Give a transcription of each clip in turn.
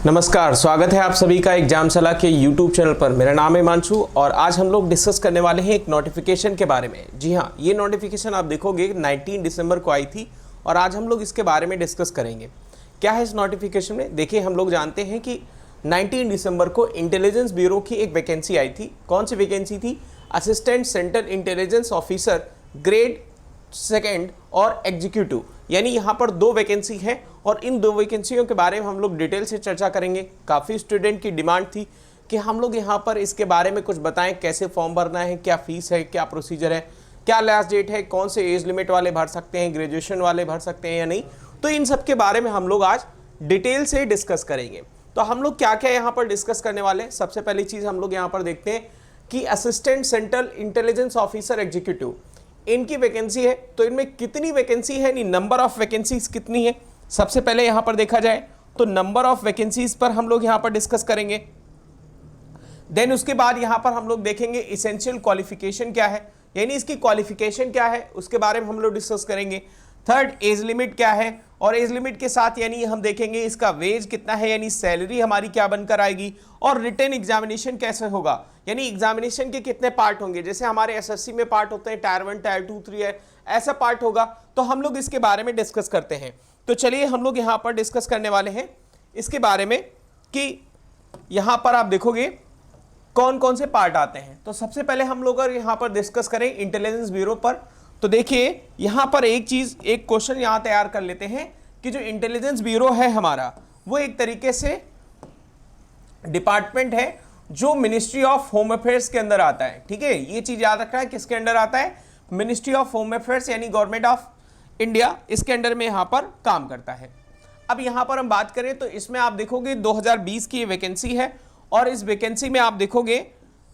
नमस्कार, स्वागत है आप सभी का एग्जाम सलाह के YouTube चैनल पर। मेरा नाम है हिमांशु और आज हम लोग डिस्कस करने वाले हैं एक नोटिफिकेशन के बारे में। जी हाँ, ये नोटिफिकेशन आप देखोगे 19 दिसंबर को आई थी और आज हम लोग इसके बारे में डिस्कस करेंगे। क्या है इस नोटिफिकेशन में? देखिए, हम लोग जानते हैं कि 19 दिसंबर को इंटेलिजेंस ब्यूरो की एक वैकेंसी आई थी। कौन सी वैकेंसी थी? Assistant central intelligence officer grade second और एग्जीक्यूटिव, यानी यहाँ पर दो वैकेंसी है और इन दो वैकेंसियों के बारे में हम लोग डिटेल से चर्चा करेंगे। काफ़ी स्टूडेंट की डिमांड थी कि हम लोग यहाँ पर इसके बारे में कुछ बताएं, कैसे फॉर्म भरना है, क्या फीस है, क्या प्रोसीजर है, क्या लास्ट डेट है, कौन से एज लिमिट वाले भर सकते हैं, ग्रेजुएशन वाले भर सकते हैं या नहीं। तो इन सब के बारे में हम लोग आज डिटेल से डिस्कस करेंगे। तो हम लोग क्या क्या यहाँ पर डिस्कस करने वाले हैं? सबसे पहली चीज़ हम लोग यहाँ पर देखते हैं कि assistant central intelligence officer executive, इनकी वैकेंसी है। तो इनमें कितनी वैकेंसी है, नहीं नंबर ऑफ वैकेंसीज कितनी है, सबसे पहले यहां पर देखा जाए तो नंबर ऑफ वैकेंसीज पर हम लोग यहां पर डिस्कस करेंगे। देन उसके बाद यहां पर हम लोग देखेंगे इसेंशियल क्वालिफिकेशन क्या है, यानी इसकी क्वालिफिकेशन क्या है, उसके बारे में हम लोग डिस्कस करेंगे। थर्ड, एज लिमिट क्या है, और एज लिमिट के साथ यानी हम देखेंगे इसका वेज कितना है, यानी सैलरी हमारी क्या बनकर आएगी, और रिटन एग्जामिनेशन कैसे होगा, यानी एग्जामिनेशन के कितने पार्ट होंगे। जैसे हमारे एसएससी में पार्ट होते हैं, टायर 1, टायर 2, 3 है, ऐसा पार्ट होगा। तो हम लोग इसके बारे में डिस्कस करते हैं। तो चलिए हम लोग यहाँ पर डिस्कस करने वाले हैं इसके बारे में कि यहाँ पर आप देखोगे कौन कौन से पार्ट आते हैं। तो सबसे पहले हम लोग अगर यहाँ पर डिस्कस करें इंटेलिजेंस ब्यूरो पर, तो देखिए यहाँ पर एक क्वेश्चन यहाँ तैयार कर लेते हैं कि जो इंटेलिजेंस ब्यूरो है हमारा, वो एक तरीके से डिपार्टमेंट है जो मिनिस्ट्री ऑफ होम अफेयर्स के अंदर आता है। ठीक है, ये चीज याद रखना है, किसके अंडर आता है? मिनिस्ट्री ऑफ होम अफेयर्स, यानी गवर्नमेंट ऑफ इंडिया, इसके अंडर में यहां पर काम करता है। अब यहां पर हम बात करें तो इसमें आप देखोगे 2020 की ये वैकेंसी है और इस वैकेंसी में आप देखोगे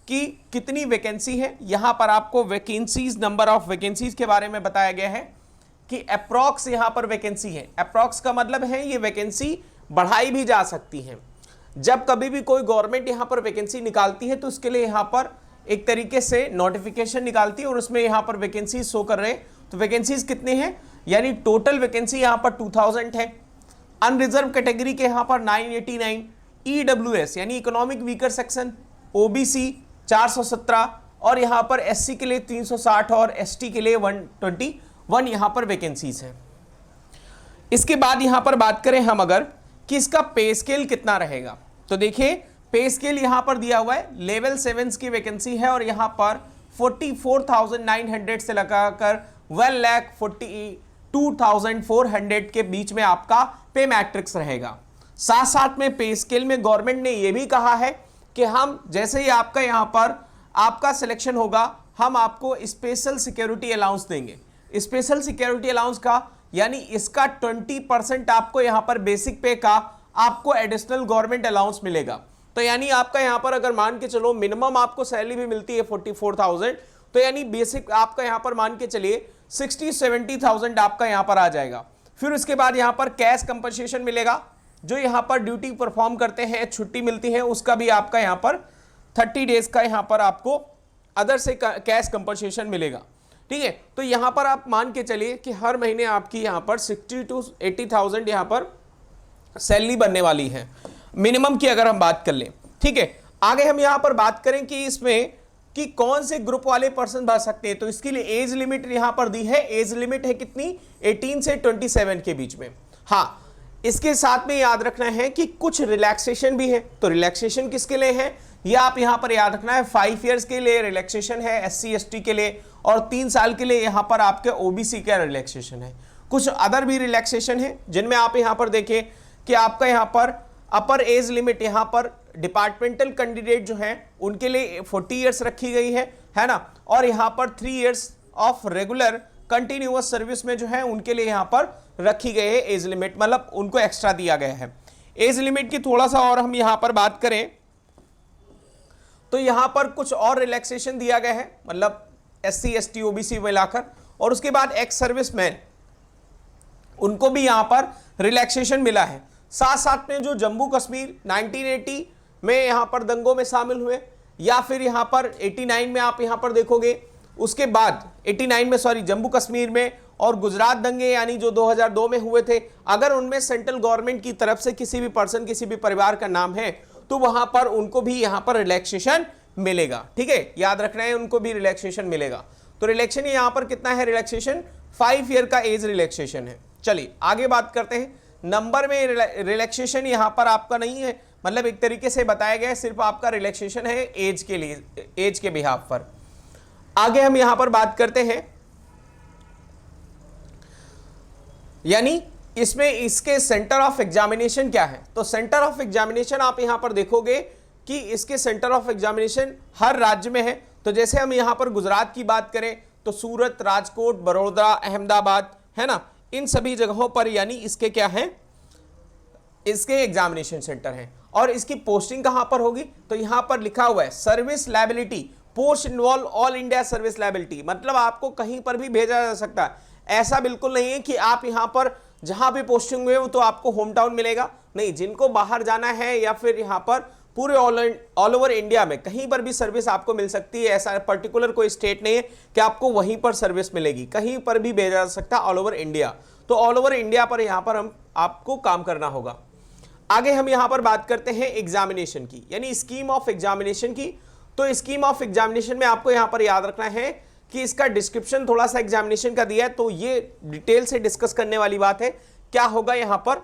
कि कितनी वैकेंसी है। यहां पर आपको वैकेंसीज, नंबर ऑफ वैकेंसीज के बारे में बताया गया है कि अप्रॉक्स यहां पर वैकेंसी है। अप्रॉक्स का मतलब है ये वैकेंसी बढ़ाई भी जा सकती है। जब कभी भी कोई गवर्नमेंट यहां पर वैकेंसी निकालती है तो उसके लिए यहां पर एक तरीके से नोटिफिकेशन निकालती है और उसमें यहां पर वैकेंसीज शो कर रहे हैं। तो वैकेंसीज कितने हैं, यानी टोटल वैकेंसी यहां पर 2000 है। अनरिजर्व कैटेगरी के यहां पर 989, ईडब्ल्यूएस यानी इकोनॉमिक वीकर सेक्शन, ओबीसी 417 और यहां पर एससी के लिए 360 और एसटी के लिए 121 यहां पर वैकेंसीज है। इसके बाद यहां पर बात करें हम अगर कि इसका पे स्केल कितना रहेगा, तो देखिए पे स्केल यहां पर दिया हुआ है। लेवल 7 की वैकेंसी है और यहां पर 44,900 से लगाकर 1,42,400 के बीच में आपका पे मैट्रिक्स रहेगा। साथ साथ में पे स्केल में गवर्नमेंट ने यह भी कहा है कि हम जैसे ही आपका यहां पर आपका सिलेक्शन होगा, हम आपको स्पेशल सिक्योरिटी अलाउंस देंगे। स्पेशल सिक्योरिटी अलाउंस का यानी इसका 20% आपको यहां पर बेसिक पे का आपको एडिशनल गवर्नमेंट अलाउंस मिलेगा। तो यानी आपका यहां पर अगर मान के चलो मिनिमम आपको सैलरी भी मिलती है 44,000, तो यानी बेसिक आपका यहां पर मान के चलिए 60-70,000 आपका यहां पर आ जाएगा। फिर उसके बाद यहां पर कैश कंपनसेशन मिलेगा, जो यहां पर ड्यूटी परफॉर्म करते हैं, छुट्टी मिलती है, उसका भी आपका यहां पर 30 डेज का यहां पर आपको अदर से कैश कंपनसेशन मिलेगा। ठीक है, तो यहां पर आप मान के चलिए कि हर महीने आपकी यहां पर 60-80,000 यहां पर सैलरी बनने वाली है मिनिमम की, अगर हम बात कर लें। ठीक है, आगे हम यहां पर बात करें कि इसमें कि कौन से ग्रुप वाले पर्सन भर सकते हैं। तो इसके लिए एज लिमिट यहां पर दी है। एज लिमिट है कितनी? 18 से 27 के बीच में। हाँ, इसके साथ में याद रखना है कि कुछ रिलैक्सेशन भी है। तो रिलैक्सेशन किसके लिए है, ये आप यहां पर याद रखना है। 5 ईयर्स के लिए रिलैक्सेशन है एससी एसटी के लिए और 3 साल के लिए यहां पर आपके ओबीसी का रिलैक्सेशन है। कुछ अदर भी रिलैक्सेशन है जिनमें आप यहां पर देखें कि आपका यहां पर अपर एज लिमिट यहां पर डिपार्टमेंटल कैंडिडेट जो हैं उनके लिए 40 ईयर्स रखी गई है ना, और यहां पर 3 years of regular continuous service में जो है उनके लिए यहां पर रखी गई है एज लिमिट, मतलब उनको एक्स्ट्रा दिया गया है। एज लिमिट की थोड़ा सा और हम यहां पर बात करें तो यहां पर कुछ और रिलैक्सेशन दिया गया है, मतलब एससी एसटी ओबीसी मिलाकर। और उसके बाद एक्स सर्विसमैन, उनको भी यहां पर रिलैक्सेशन मिला है। साथ साथ में जो जम्मू कश्मीर 1980 में यहां पर दंगों में शामिल हुए, या फिर यहां पर 89 में आप यहां पर देखोगे, उसके बाद 89 में जम्मू कश्मीर में और गुजरात दंगे यानी जो 2002 में हुए थे, अगर उनमें सेंट्रल गवर्नमेंट की तरफ से किसी भी पर्सन, किसी भी परिवार का नाम है, तो वहां पर उनको भी यहां पर रिलैक्सेशन मिलेगा। ठीक है, याद रखना है, उनको भी रिलैक्सेशन मिलेगा। तो रिलैक्सेशन यहां पर कितना है, रिलैक्सेशन 5 ईयर का एज रिलैक्सेशन है। चलिए आगे बात करते हैं। नंबर में रिलैक्सेशन यहां पर आपका नहीं है, मतलब एक तरीके से बताया गया है, सिर्फ आपका रिलैक्सेशन है एज के लिए, एज के बिहाफ पर। आगे हम यहां पर बात करते हैं, यानी इसमें इसके सेंटर ऑफ एग्जामिनेशन क्या है। तो सेंटर ऑफ एग्जामिनेशन आप यहां पर देखोगे कि इसके सेंटर ऑफ एग्जामिनेशन हर राज्य में है। तो जैसे हम यहां पर गुजरात की बात करें तो सूरत, राजकोट, बड़ौदा, अहमदाबाद, है ना, इन सभी जगहों पर यानी इसके क्या है, इसके एग्जामिनेशन सेंटर हैं। और इसकी पोस्टिंग कहां पर होगी, तो यहां पर लिखा हुआ है service liability, post involve all India service liability, मतलब आपको कहीं पर भी भेजा जा सकता है। ऐसा बिल्कुल नहीं है कि आप यहां पर जहां भी पोस्टिंग हुए तो आपको होम टाउन मिलेगा, नहीं, जिनको बाहर जाना है या फिर यहां पर पूरे ऑल ओवर इंडिया में कहीं पर भी सर्विस आपको मिल सकती है। ऐसा पर्टिकुलर कोई स्टेट नहीं है कि आपको वहीं पर सर्विस मिलेगी, कहीं पर भी भेजा जा सकता है ऑल ओवर इंडिया। तो ऑल ओवर इंडिया पर यहां पर हम आपको काम करना होगा। आगे हम यहां पर बात करते हैं एग्जामिनेशन की, यानी स्कीम ऑफ एग्जामिनेशन की। तो स्कीम ऑफ एग्जामिनेशन में आपको यहां पर याद रखना है कि इसका डिस्क्रिप्शन थोड़ा सा एग्जामिनेशन का दिया है, तो ये डिटेल से डिस्कस करने वाली बात है। क्या होगा यहां पर,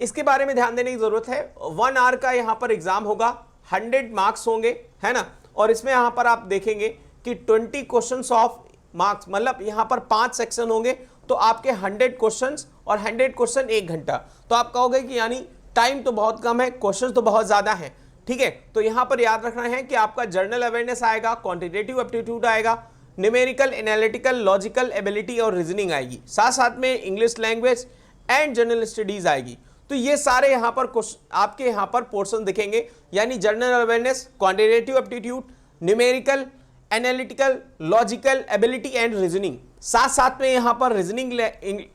इसके बारे में ध्यान देने की जरूरत है। 1 आवर का यहां पर एग्जाम होगा, 100 मार्क्स होंगे, है ना, और इसमें यहां पर आप देखेंगे कि 20 क्वेश्चंस ऑफ मार्क्स, मतलब यहां पर 5 सेक्शन होंगे, तो आपके 100 क्वेश्चंस और 100 क्वेश्चन 1 घंटा। तो आप कहोगे कि यानी टाइम तो बहुत कम है, क्वेश्चंस तो बहुत ज्यादा हैं। ठीक है, तो यहां पर याद रखना है कि आपका जर्नल अवेयरनेस आएगा, क्वांटिटेटिव एप्टीट्यूड आएगा, न्यूमेरिकल, एनालिटिकल, लॉजिकल एबिलिटी और रीजनिंग आएगी, साथ साथ में English language and general studies आएगी। तो ये सारे यहां पर आपके यहां पर पोर्शन दिखेंगे, यानी general awareness, quantitative aptitude, numerical, analytical, logical ability and reasoning, साथ साथ में यहां पर रीजनिंग,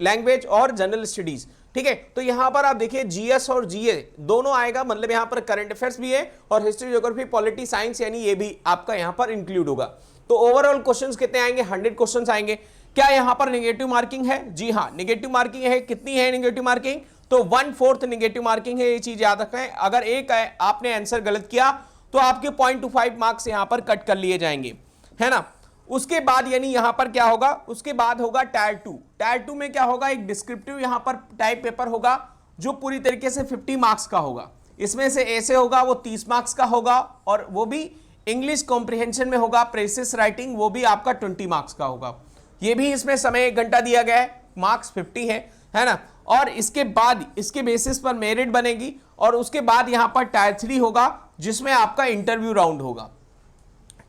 लैंग्वेज और जनरल स्टडीज। ठीक है, तो यहां पर आप देखिए जीएस और जीए दोनों आएगा, मतलब यहां पर करंट अफेयर्स भी है और हिस्ट्री, ज्योग्राफी, पॉलिटी, साइंस, यानी ये भी आपका यहां पर इंक्लूड होगा। तो ओवरऑल क्वेश्चंस कितने आएंगे, 100 क्वेश्चंस आएंगे। क्या यहां पर नेगेटिव मार्किंग है, जी हां, नेगेटिव मार्किंग है। कितनी है नेगेटिव मार्किंग, तो 1/4 नेगेटिव मार्किंग है, ये चीज याद रखें। अगर एक आपने आंसर गलत किया तो आपके 0.25 मार्क्स यहां पर कट कर लिए जाएंगे, है ना। उसके बाद यानी यहां पर क्या होगा, उसके बाद होगा टायर 2। टायर 2 में क्या होगा, एक डिस्क्रिप्टिव यहां पर टाइप पेपर होगा जो पूरी तरीके से 50 मार्क्स का होगा। इसमें से ऐसे होगा वो 30 मार्क्स का होगा, और वो भी इंग्लिश कॉम्प्रिहेंशन में होगा। प्रेसिस राइटिंग वो भी आपका 20 मार्क्स का होगा। ये भी इसमें समय 1 घंटा दिया गया है, मार्क्स 50 है ना। और इसके बाद इसके बेसिस पर मेरिट बनेगी, और उसके बाद यहां पर टायर 3 होगा जिसमें आपका इंटरव्यू राउंड होगा।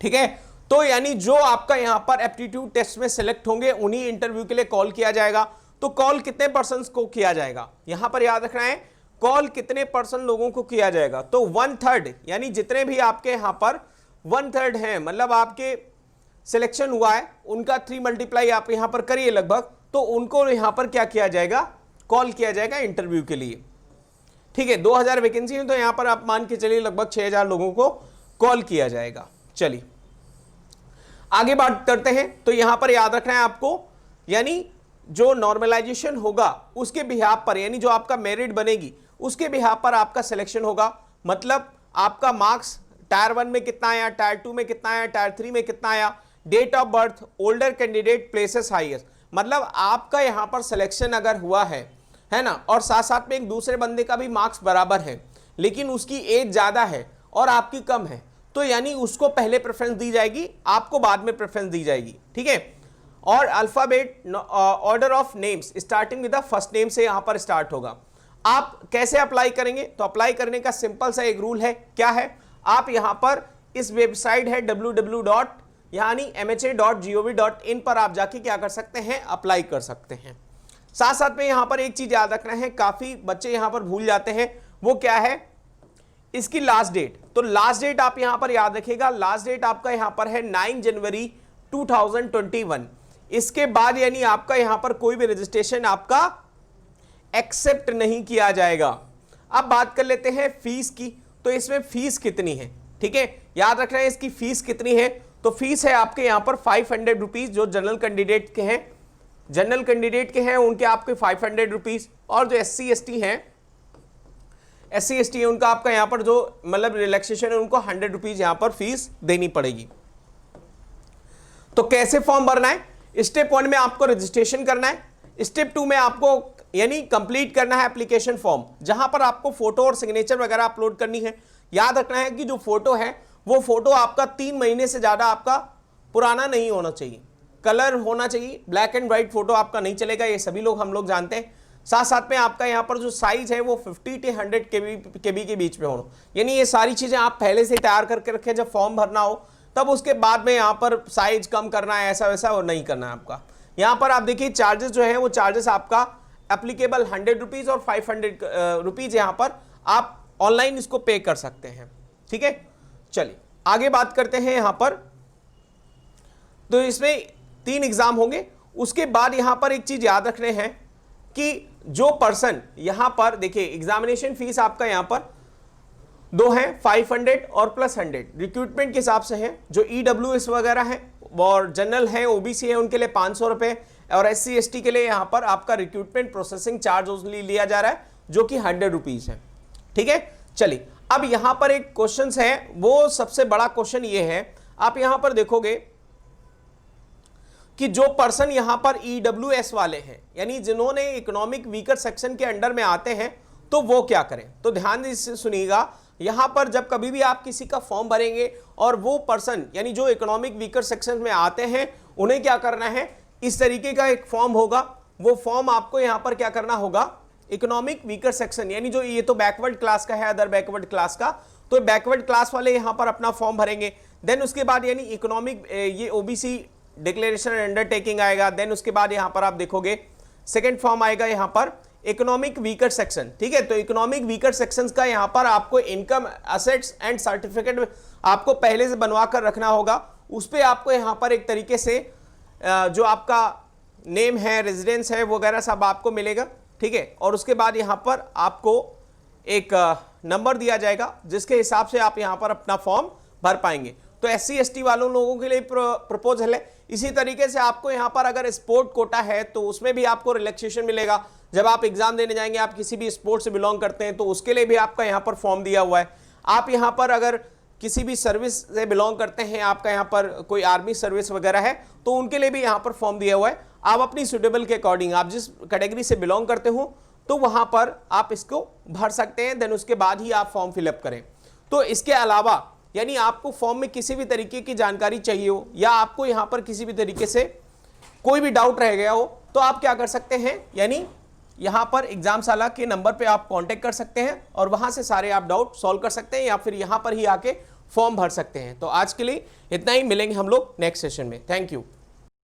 ठीक है, तो यानी जो आपका यहां पर एप्टीट्यूड टेस्ट में सिलेक्ट होंगे उन्हीं इंटरव्यू के लिए कॉल किया जाएगा। तो कॉल कितने पर्सन को किया जाएगा, यहां पर याद रखना है, कॉल कितने पर्सन लोगों को किया जाएगा, तो 1/3, यानी जितने भी आपके यहां पर 1/3 हैं, मतलब आपके सिलेक्शन हुआ है उनका 3 मल्टीप्लाई आप यहां पर करिए लगभग, तो उनको यहां पर क्या किया जाएगा, कॉल किया जाएगा इंटरव्यू के लिए। ठीक है, 2000 वैकेंसी है, तो यहां पर आप मान के चलिए लगभग 6000 लोगों को कॉल किया जाएगा। चलिए आगे बात करते हैं। तो यहां पर याद रखना है आपको, यानी जो नॉर्मलाइजेशन होगा उसके बिहाफ पर, यानी जो आपका मेरिट बनेगी उसके बिहाफ पर आपका सिलेक्शन होगा। मतलब आपका मार्क्स टायर 1 में कितना आया, टायर 2 में कितना आया, टायर 3 में कितना आया, date of birth, older candidate places highest, मतलब आपका यहां पर सिलेक्शन अगर हुआ है ना, और साथ साथ में एक दूसरे बंदे का भी मार्क्स बराबर है लेकिन उसकी एज ज्यादा है और आपकी कम है, तो यानी उसको पहले प्रेफरेंस दी जाएगी, आपको बाद में प्रेफरेंस दी जाएगी। ठीक है, और alphabet order of names starting with the first name से यहां पर स्टार्ट होगा। आप कैसे अप्लाई करेंगे, तो अप्लाई करने का सिंपल सा एक रूल है, क्या है, आप यहां पर इस वेबसाइट है www. यानी mha.gov.in पर आप जाके क्या कर सकते हैं, अप्लाई कर सकते हैं। साथ साथ में यहां पर एक चीज याद रखना है, काफी बच्चे यहां पर भूल जाते हैं, वो क्या है, इसकी लास्ट डेट। तो लास्ट डेट आप यहां पर याद रखिएगा, लास्ट डेट आपका यहां पर है 9 जनवरी 2021। इसके बाद यानी आपका यहां पर कोई भी रजिस्ट्रेशन आपका एक्सेप्ट नहीं किया जाएगा। अब बात कर लेते हैं फीस की, तो इसमें फीस कितनी है, ठीक है, याद रखना है इसकी फीस कितनी है। तो फीस है आपके यहां पर 500 रुपीज जो जनरल कैंडिडेट के हैं, जनरल कैंडिडेट के हैं उनके आपके 500 रुपीज, और जो SC ST हैं, SC ST है उनका आपका यहाँ पर जो मतलब रिलैक्सेशन है उनको 100 रुपीज यहाँ पर फीस देनी पड़ेगी। तो कैसे फॉर्म भरना है? स्टेप 1 में आपको रजिस्ट्रेशन करना है। स्टेप 2 में आपको यानी कंप्लीट करना है एप्लीकेशन फॉर्म, जहां पर आपको फोटो और सिग्नेचर वगैरह अपलोड करनी है। याद रखना है कि जो फोटो है वो फोटो आपका 3 महीने से ज्यादा आपका पुराना नहीं होना चाहिए, कलर होना चाहिए, ब्लैक एंड व्हाइट फोटो आपका नहीं चलेगा, ये सभी लोग हम लोग जानते हैं। साथ साथ में आपका यहाँ पर जो साइज है वो 50 से 100 KB के बीच में होना, यानी ये सारी चीजें आप पहले से तैयार करके रखें, जब फॉर्म भरना हो तब उसके बाद में यहाँ पर साइज कम करना है ऐसा वैसा और नहीं करना है आपका। यहाँ पर आप देखिए चार्जेस जो है वो चार्जेस आपका एप्लीकेबल 100 रुपीज और 500 रुपीज यहाँ पर आप ऑनलाइन इसको पे कर सकते हैं। ठीक है, चलिए आगे बात करते हैं। यहाँ पर तो इसमें 3 एग्जाम होंगे। उसके बाद यहाँ पर एक चीज याद रखने हैं कि जो पर्सन यहाँ पर देखिए एग्जामिनेशन फीस आपका यहाँ पर 2 है, 500 और प्लस 100 रिक्रूटमेंट के हिसाब से है। जो EWS वगैरह है और जनरल है, OBC है, उनके लिए 500 रुपए, और SC ST के लिए यहाँ पर आपका रिक्रूटमेंट प्रोसेसिंग चार्ज लिया जा रहा है जो कि 100 रुपीज है। ठीक है, चलिए अब यहाँ पर एक क्वेश्चन है, वो सबसे बड़ा क्वेश्चन ये है, आप यहाँ पर देखोगे कि जो पर्सन यहाँ पर EWS वाले हैं यानी जिन्होंने इकोनॉमिक वीकर सेक्शन के अंडर में आते हैं तो वो क्या करें। तो ध्यान से सुनिएगा, यहां पर जब कभी भी आप किसी का फॉर्म भरेंगे और वो पर्सन यानी जो इकोनॉमिक वीकर सेक्शन में आते हैं उन्हें क्या करना है, इस तरीके का एक फॉर्म होगा, वो फॉर्म आपको यहां पर क्या करना होगा, इकोनॉमिक वीकर सेक्शन यानी जो ये तो बैकवर्ड क्लास का है, अदर बैकवर्ड क्लास का, तो बैकवर्ड क्लास वाले यहां पर अपना फॉर्म भरेंगे। देन उसके बाद यानी इकोनॉमिक ये OBC डिक्लेरेशन अंडरटेकिंग आएगा। देन उसके बाद यहां पर आप देखोगे सेकेंड फॉर्म आएगा यहाँ पर इकोनॉमिक वीकर सेक्शन। ठीक है, तो इकोनॉमिक वीकर सेक्शंस का यहाँ पर आपको इनकम असेट्स एंड सर्टिफिकेट आपको पहले से बनवा कर रखना होगा। उस पर आपको यहाँ पर एक तरीके से जो आपका नेम है, रेजिडेंस है वगैरह सब आपको मिलेगा। ठीक है, और उसके बाद यहाँ पर आपको एक नंबर दिया जाएगा जिसके हिसाब से आप यहाँ पर अपना फॉर्म भर पाएंगे। तो SC ST वालों लोगों के लिए प्रपोजल है। इसी तरीके से आपको यहाँ पर अगर स्पोर्ट कोटा है तो उसमें भी आपको रिलैक्सेशन मिलेगा। जब आप एग्जाम देने जाएंगे, आप किसी भी स्पोर्ट से बिलोंग करते हैं तो उसके लिए भी आपका यहाँ पर फॉर्म दिया हुआ है। आप यहाँ पर अगर किसी भी सर्विस से बिलोंग करते हैं, आपका यहाँ पर कोई आर्मी सर्विस वगैरह है तो उनके लिए भी यहाँ पर फॉर्म दिया हुआ है। आप अपनी सुटेबल के अकॉर्डिंग आप जिस कैटेगरी से बिलोंग करते हो तो वहाँ पर आप इसको भर सकते हैं। देन उसके बाद ही आप फॉर्म फिलअप करें। तो इसके अलावा यानी आपको फॉर्म में किसी भी तरीके की जानकारी चाहिए हो या आपको यहाँ पर किसी भी तरीके से कोई भी डाउट रह गया हो तो आप क्या कर सकते हैं, यानी यहाँ पर एग्जामशाला के नंबर पे आप कांटेक्ट कर सकते हैं और वहाँ से सारे आप डाउट सॉल्व कर सकते हैं या फिर यहाँ पर ही आके फॉर्म भर सकते हैं। तो आज के लिए इतना ही, मिलेंगे हम लोग नेक्स्ट सेशन में। Thank you.